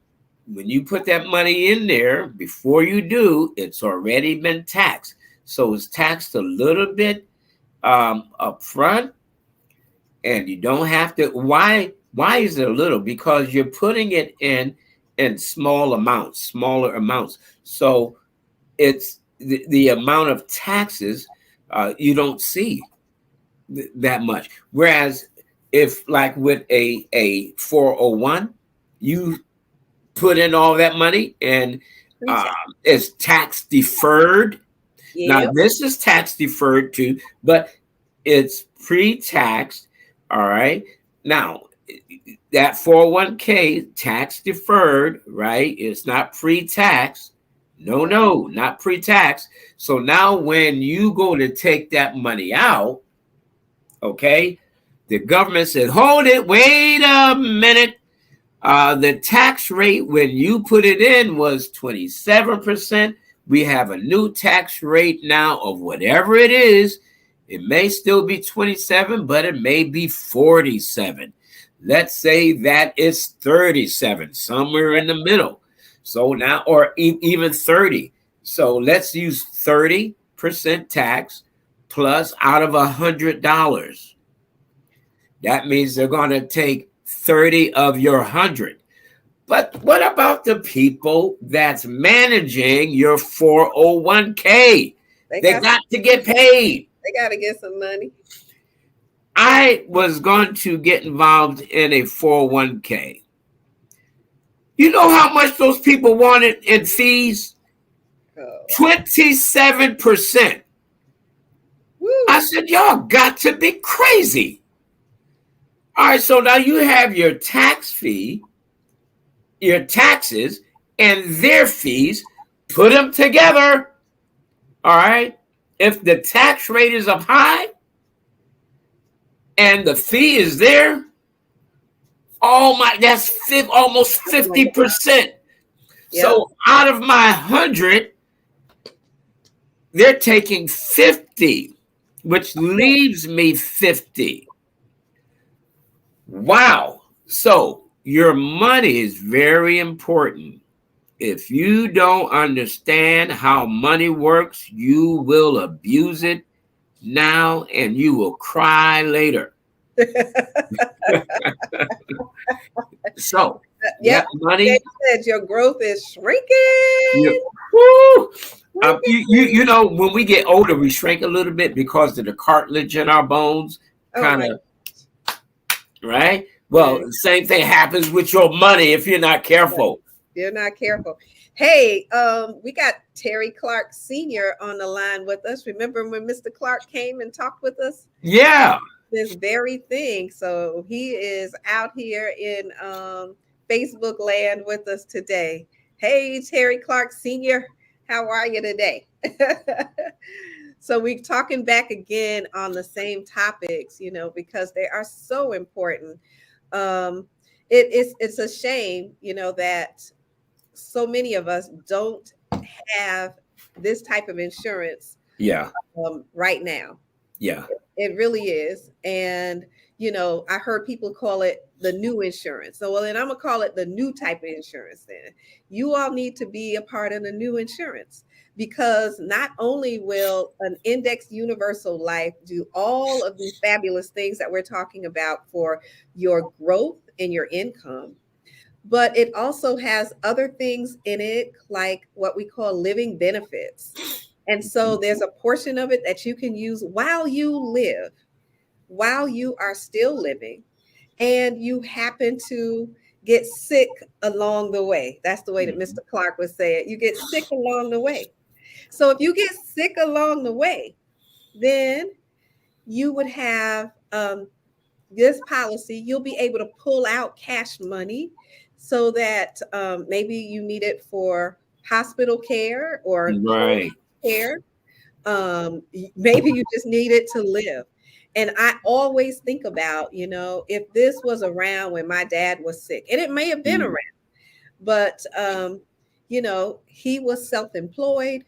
When you put that money in there, before you do, it's already been taxed. So it's taxed a little bit up front, and you don't have to. Why is it a little? Because you're putting it in smaller amounts. So it's the amount of taxes you don't see that much. Whereas if, like with a 401, you put in all that money and it's tax deferred. Now, Yep. this is tax deferred too, but it's pre-taxed. All right. Now, that 401k tax deferred, right? It's not pre-tax. No, not pre-tax. So now when you go to take that money out, okay, the government said, hold it, wait a minute. The tax rate when you put it in was 27%. We have a new tax rate now of whatever it is. It may still be 27, but it may be 47. Let's say that it's 37, somewhere in the middle. So now, or even 30. So let's use 30% tax plus out of $100. That means they're going to take 30 of your 100. But what about the people that's managing your 401k? They got to get paid. They got to get some money. I was going to get involved in a 401k. You know how much those people wanted in fees? 27%. Woo. I said, y'all got to be crazy. All right, so now you have your tax fee, your taxes, and their fees. Put them together. All right. If the tax rate is up high and the fee is there, oh my, that's almost Oh my God. 50%. Yep. So out of my 100, they're taking 50, which leaves me 50. Wow. So your money is very important. If you don't understand how money works, you will abuse it now and you will cry later. So Yep. that Jay money, said your growth is you, shrinking. woo, Shrinking. you know, when we get older, we shrink a little bit because of the cartilage in our bones, Oh kind my of, right? God. Well, the same thing happens with your money if you're not careful. You're not careful. Hey, we got Terry Clark Sr. on the line with us. Remember when Mr. Clark came and talked with us? Yeah. This very thing. So he is out here in Facebook land with us today. Hey, Terry Clark Sr., how are you today? So we're talking back again on the same topics, because they are so important. Um, it's a shame, that so many of us don't have this type of insurance Yeah. right now. Yeah. It really is. And, I heard people call it the new insurance. So, well, then I'm going to call it the new type of insurance then. You all need to be a part of the new insurance because not only will an indexed universal life do all of these fabulous things that we're talking about for your growth and your income, but it also has other things in it, like what we call living benefits. And so there's a portion of it that you can use while you live, while you are still living, and you happen to get sick along the way. That's the way that Mhm. Mr. Clark would say it. You get sick along the way. So if you get sick along the way, then you would have this policy, you'll be able to pull out cash money so that maybe you need it for hospital care or home Right. care. Maybe you just need it to live. And I always think about, if this was around when my dad was sick, and it may have been Mm. around, but, he was self employed.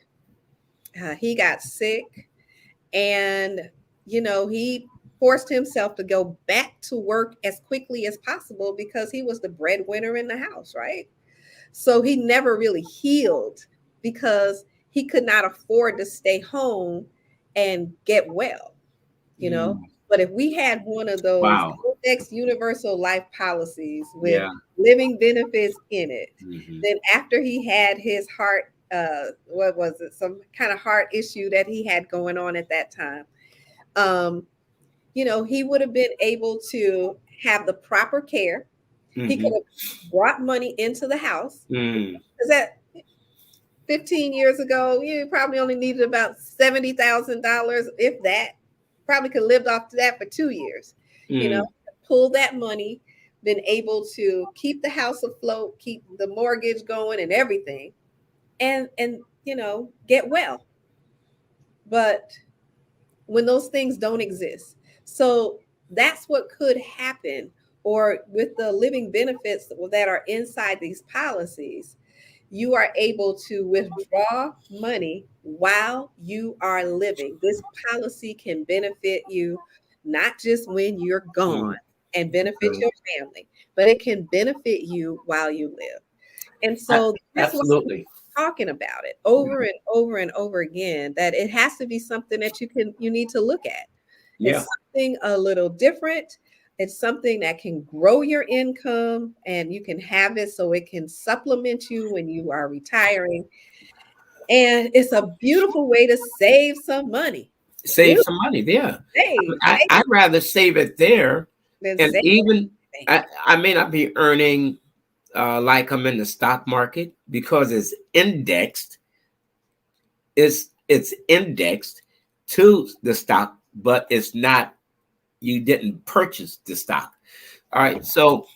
He got sick and he forced himself to go back to work as quickly as possible because he was the breadwinner in the house, right? So he never really healed because he could not afford to stay home and get well, you know. Mm. But if we had one of those Wow. index universal life policies with Yeah. living benefits in it, Hmm. then after he had his heart, what was it, some kind of heart issue that he had going on at that time, um, he would have been able to have the proper care. He could Hmm. have brought money into the house Mm. because that 15 years ago, you probably only needed about $70,000, if that. Probably could have lived off that for 2 years. You know, Mm. pull that money, been able to keep the house afloat, keep the mortgage going, and everything, and get well. But when those things don't exist, so that's what could happen. Or with the living benefits that are inside these policies, you are able to withdraw money while you are living. This policy can benefit you not just when you're gone Mm. and benefit Mm. your family, but it can benefit you while you live. And so that's why we're Absolutely. talking about it over Mhm. and over and over again, that it has to be something that you need to look at. Yeah. It's something a little different. It's something that can grow your income and you can have it so it can supplement you when you are retiring. And it's a beautiful way to save some money. Save Beautiful. some money. Yeah. Save I'd rather save it there. than And save even anything. I may not be earning like I'm in the stock market because it's indexed to the stock, but it's not, you didn't purchase the stock. All right. So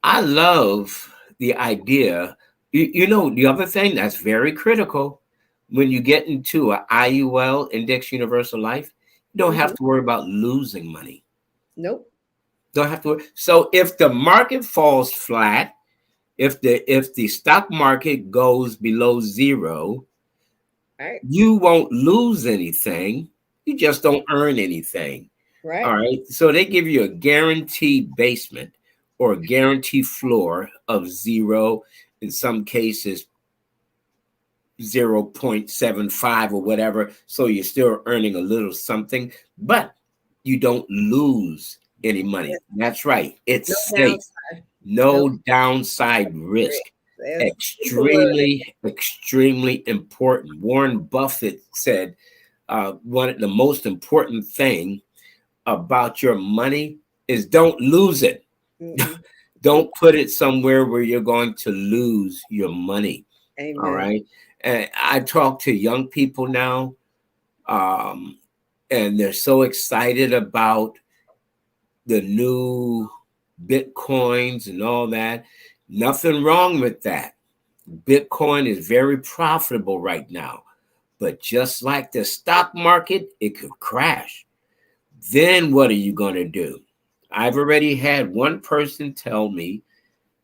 I love the idea. You know, the other thing that's very critical, when you get into a IUL, Index Universal Life, you don't have Hmm. to worry about losing money. Nope. Don't have to worry. So if the market falls flat, if the stock market goes below zero, Right. you won't lose anything. You just don't earn anything. All Right. right. So they give you a guaranteed basement or a guaranteed floor of zero, in some cases 0.75 or whatever. So you're still earning a little something, but you don't lose any money. That's right. It's No safe. downside. No No downside risk. risk. There's simple word. Extremely, extremely important. Warren Buffett said one of the most important thing about your money is don't lose it. Mm-mm. Mm. Don't put it somewhere where you're going to lose your money. All Amen. right. And I talk to young people now, um, and they're so excited about the new Bitcoins and all that. Nothing wrong with that. Bitcoin is very profitable right now. But just like the stock market, it could crash. Then what are you going to do? I've already had one person tell me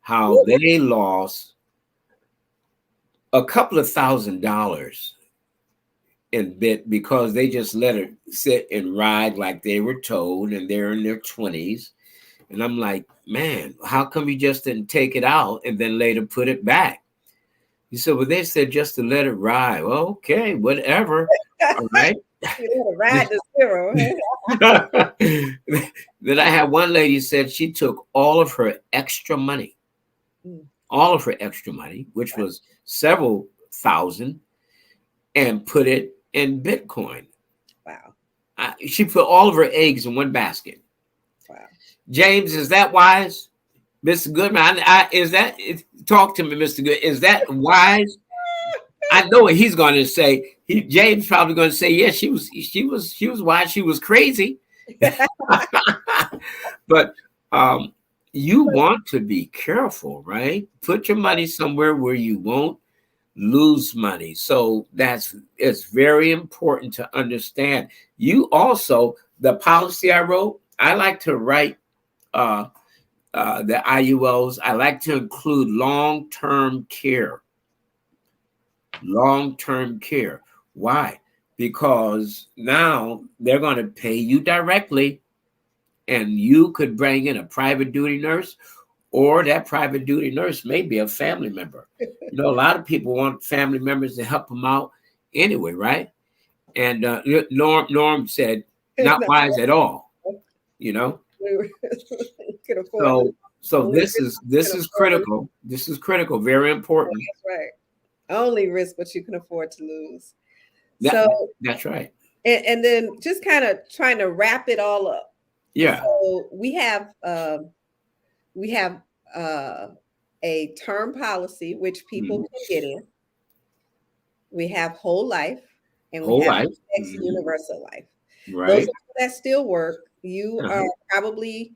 how Woo. they lost a couple of $1,000 in bit because they just let it sit and ride like they were told, and they're in their 20s. And I'm like, man, how come you just didn't take it out and then later put it back? He said, well, they said just to let it ride. Well, okay, whatever. All right. You know, to ride to zero. Then I had one lady said she took Mm. all of her extra money, which was several thousand, and put it in Bitcoin. Wow. She put all of her eggs in one basket. Wow. James, is that wise? Mr. Goodman, talk to me, Mr. Good. Is that wise? I know what he's going to say. James probably going to say, yeah, she was wise. She was crazy. But you want to be careful, right? Put your money somewhere where you won't lose money. So it's very important to understand. You also, the policy I wrote, I like to write uh, the IULs. I like to include long-term care. Long-term care. Why? Because now they're going to pay you directly, and you could bring in a private duty nurse, or that private duty nurse may be a family member. You know, a lot of people want family members to help them out anyway, right? And Norm said, not No, wise at all, you know. we can afford to So so only this risk is what you this can is afford to lose. critical. This is critical, very important. That's right. Only risk what you can afford to lose. That So, that's right. and then just kind of trying to wrap it all up. Yeah. So we have uh, a term policy which people Mhm. can get in. We have whole life, and we Whole have life. index Mhm. universal life. Those Right. of you that still work, you are Uh-huh. probably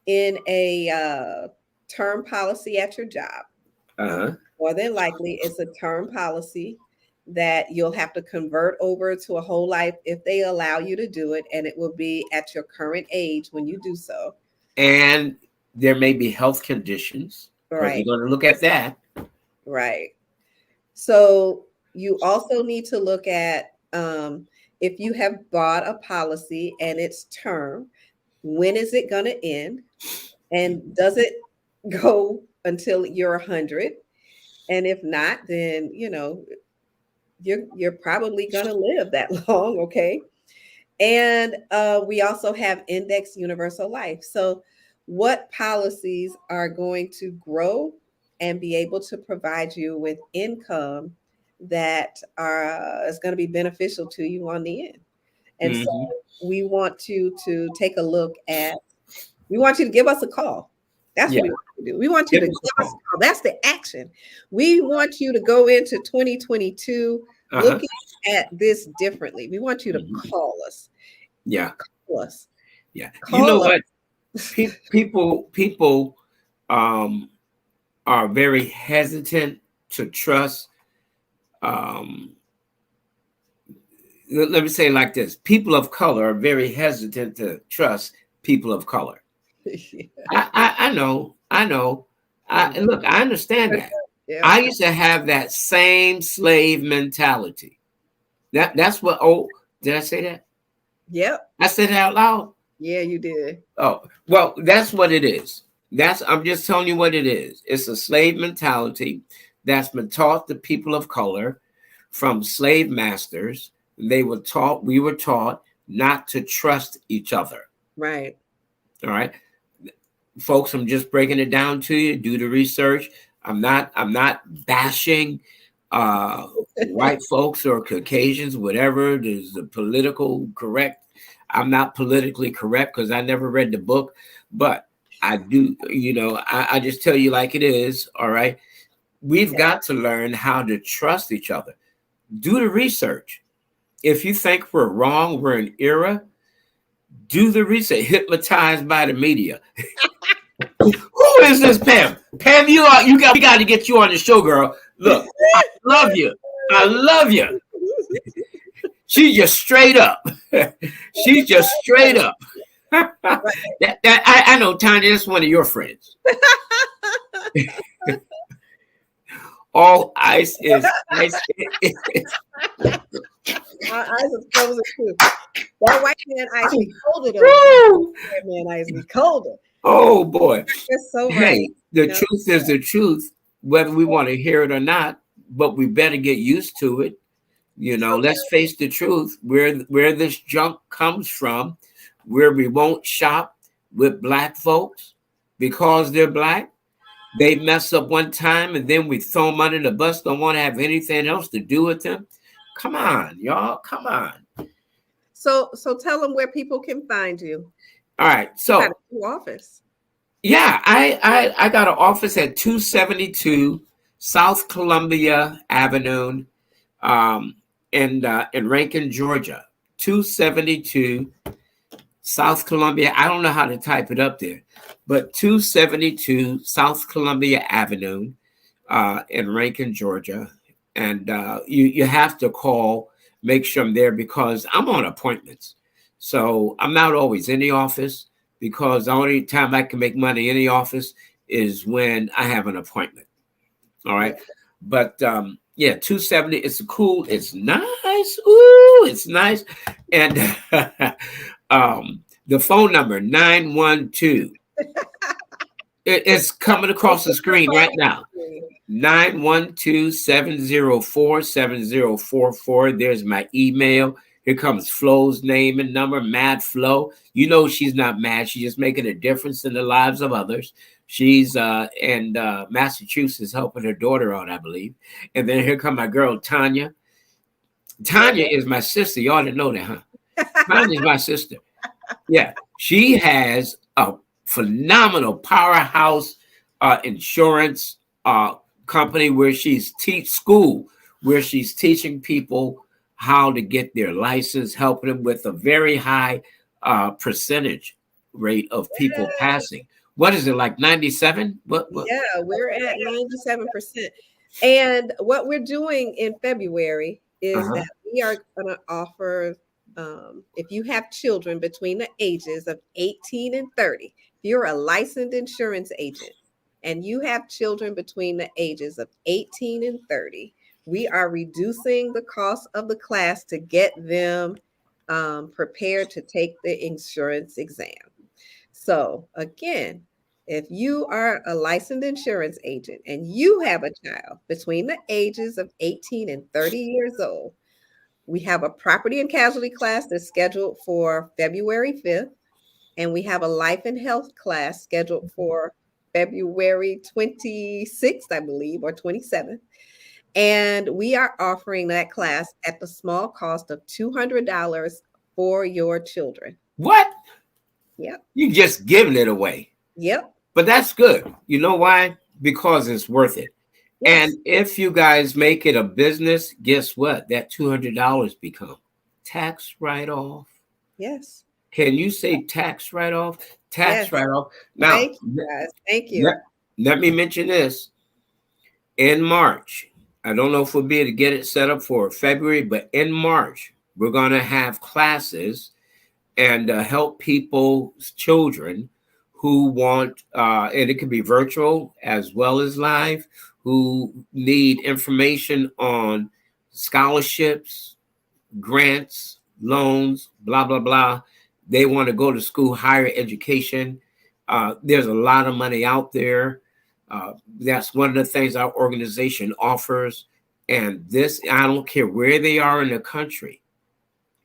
in a term policy at your job. Uh-huh. More than likely, it's a term policy that you'll have to convert over to a whole life if they allow you to do it, and it will be at your current age when you do so. And there may be health conditions because we're Right, going to look at that. right. So you also need to look at if you have bought a policy and it's term, when is it going to end? And does it go until you're 100? And if not, then you're probably going to live that long, okay? And we also have index universal life. So, what policies are going to grow and be able to provide you with income that is going to be beneficial to you on the end? And so, Hmm. we want you to take a look at. We want you to give us a call. That's what Yeah. we want you to do. We want you Give to give us a us a call. call. That's the action. We want you to go into 2022 Uh-huh. looking at this differently. We want you to Hmm. call us. Yeah. Call us. Yeah. You know Call us. what? People um, are very hesitant to trust. Um, let me say it like this: people of color are very hesitant to trust people of color. I know, I know. Mhm. Look, I understand that. Yep. I used to have that same slave mentality. That's what. Oh, did I say that? Yep. I said it out loud. Yeah, you did. Oh, well, that's what it is. That's I'm just telling you what it is. It's a slave mentality that's been taught to people of color from slave masters. We were taught not to trust each other. Right. All right. Folks, I'm just breaking it down to you. Do the research. I'm not bashing white folks or Caucasians, whatever. There's the political correct. I'm not politically correct because I never read the book, but I do, I just tell you like it is. All right. We've Yeah. got to learn how to trust each other. Do the research. If you think we're wrong, we're in error, do the research. Hypnotized by the media. Who is this Pam? Pam, we got to get you on the show, girl. Look, I love you. I love you. She's just straight up. She's just straight up. I know, Tanya, that's one of your friends. All ice is ice. My eyes are frozen too. That white man eyes be colder though. That man eyes be colder. Oh boy. That's so right. Hey, the truth is the truth, whether we want to hear it or not, but we better get used to it. Let's face the truth, where this junk comes from, where we won't shop with black folks because they're black. They mess up one time and then we throw them under the bus, don't want to have anything else to do with them. Come on, y'all. Come on. So tell them where people can find you. All right. So got a new office. Yeah, I got an office at 272 South Columbia Avenue, in Rankin, Georgia. 272 South Columbia. I don't know how to type it up there, but 272 South Columbia Avenue, in Rankin, Georgia. And you have to call, make sure I'm there because I'm on appointments. So I'm not always in the office because the only time I can make money in the office is when I have an appointment. All right. But 270, it's cool. It's nice. Ooh, it's nice. And the phone number, 912. It's coming across the screen right now. 912-704-7044. There's my email. Here comes Flo's name and number, Mad Flo. She's not mad. She's just making a difference in the lives of others. She's in Massachusetts helping her daughter out, I believe. And then here come my girl, Tanya. Tanya is my sister. Y'all didn't know that, huh? Tanya's my sister. Yeah. She has a phenomenal powerhouse insurance company where she's teaching people how to get their license, helping them with a very high percentage rate of people passing. What is it, like 97? What? Yeah, we're at 97%. And what we're doing in February is that we are going to offer, if you have children between the ages of 18 and 30, if you're a licensed insurance agent and you have children between the ages of 18 and 30, we are reducing the cost of the class to get them prepared to take the insurance exam. So again, if you are a licensed insurance agent and you have a child between the ages of 18 and 30 years old, we have a property and casualty class that's scheduled for February 5th, and we have a life and health class scheduled for February 26th, I believe, or 27th. And we are offering that class at the small cost of $200 for your children. What? Yep. You just giving it away. Yep. But that's good. You know why? Because it's worth it. Yes. And if you guys make it a business, guess what? That $200 become tax write-off. Yes. Can you say tax write-off? Tax write-off. Now, thank you, guys. Thank you. Let me mention this. In March, I don't know if we'll be able to get it set up for February, but in March, We're going to have classes and help people's children who want, and it can be virtual as well as live, who need information on scholarships, grants, loans, blah, blah, blah. They want to go to school, higher education. There's a lot of money out there. That's one of the things our organization offers. And this, I don't care where they are in the country.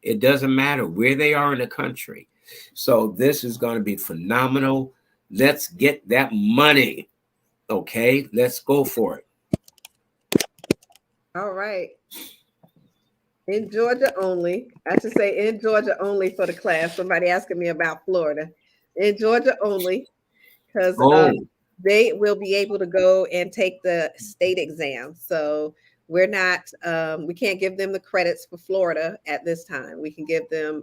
It doesn't matter where they are in the country. So this is going to be phenomenal. Let's get that money. Okay, let's go for it. All right. In Georgia only. I should say in Georgia only for the class. Somebody asking me about Florida. In Georgia only, because Oh, they will be able to go and take the state exam. So we're not, we can't give them the credits for Florida at this time. We can give them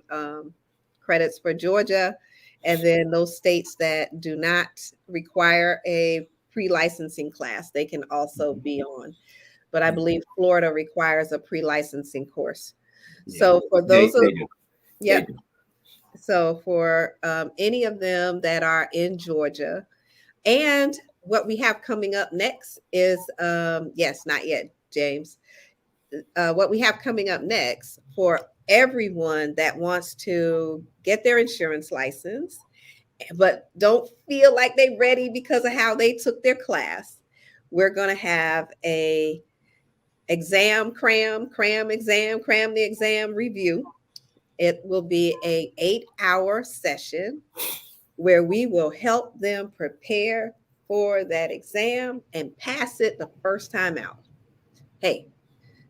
credits for Georgia, and then those states that do not require a pre-licensing class, they can also be on. But I believe Florida requires a pre-licensing course. yeah, So for they, those of, they do. They yep. do. So for any of them that are in Georgia, and what we have coming up next is, yes, not yet, James. What we have coming up next for everyone that wants to get their insurance license, but don't feel like they're ready because of how they took their class. We're going to have a exam cram the exam review. It will be a 8-hour session where we will help them prepare for that exam and pass it the first time out. Hey,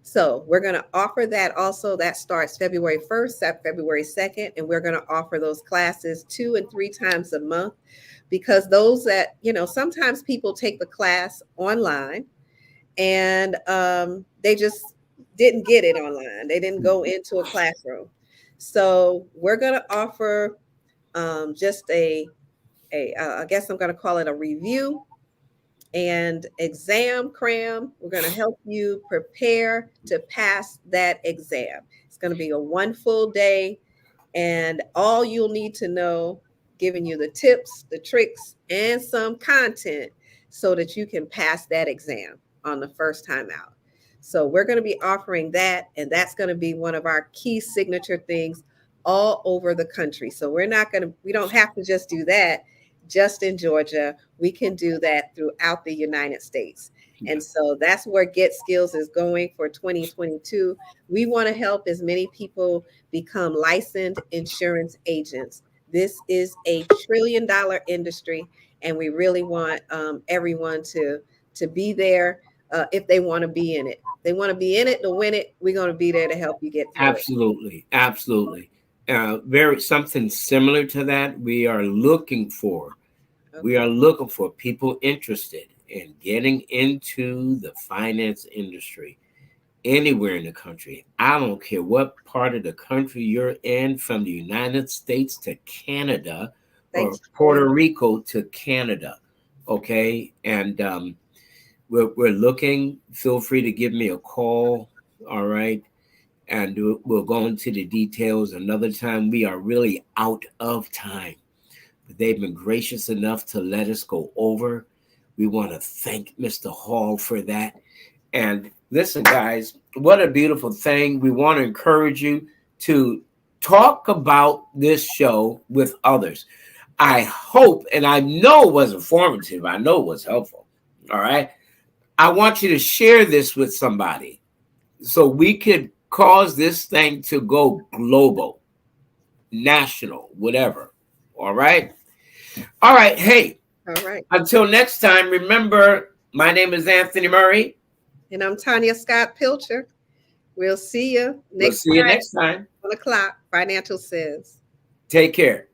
so we're going to offer that also. That starts February 1st, February 2nd, and we're going to offer those classes 2 and 3 times a month, because those that, sometimes people take the class online and they just didn't get it online. They didn't go into a classroom. So we're going to offer just I guess I'm going to call it a review and exam cram. We're going to help you prepare to pass that exam. It's going to be a one full day, and all you'll need to know, giving you the tips, the tricks, and some content so that you can pass that exam on the first time out. So we're going to be offering that, and that's going to be one of our key signature things all over the country. So we don't have to just do that just in Georgia. We can do that throughout the United States. And so that's where Get Skills is going for 2022. We want to help as many people become licensed insurance agents. This is a $1 trillion industry, and we really want everyone to be there if they want to be in it. They want to be in it to win it. We're going to be there to help you get through it. Absolutely, absolutely. Very something similar to that. We Okay. are looking for people interested in getting into the finance industry anywhere in the country. I don't care what part of the country you're in, from the United States to Canada, or Thanks. Puerto Rico to Canada. Okay, and we're looking. Feel free to give me a call. All right, and we'll go into the details another time. We are really out of time. But they've been gracious enough to let us go over. We want to thank Mr. Hall for that. And listen, guys, what a beautiful thing. We want to encourage you to talk about this show with others. I hope, and I know it was informative, I know it was helpful. All right. I want you to share this with somebody so we could cause this thing to go global, national, whatever. All right. All right. Hey, All right. until next time, remember, my name is Anthony Murray. And I'm Tanya Scott Pilcher. We'll see you We'll next see you Friday, next time. 1 o'clock. Financial Says. Take care.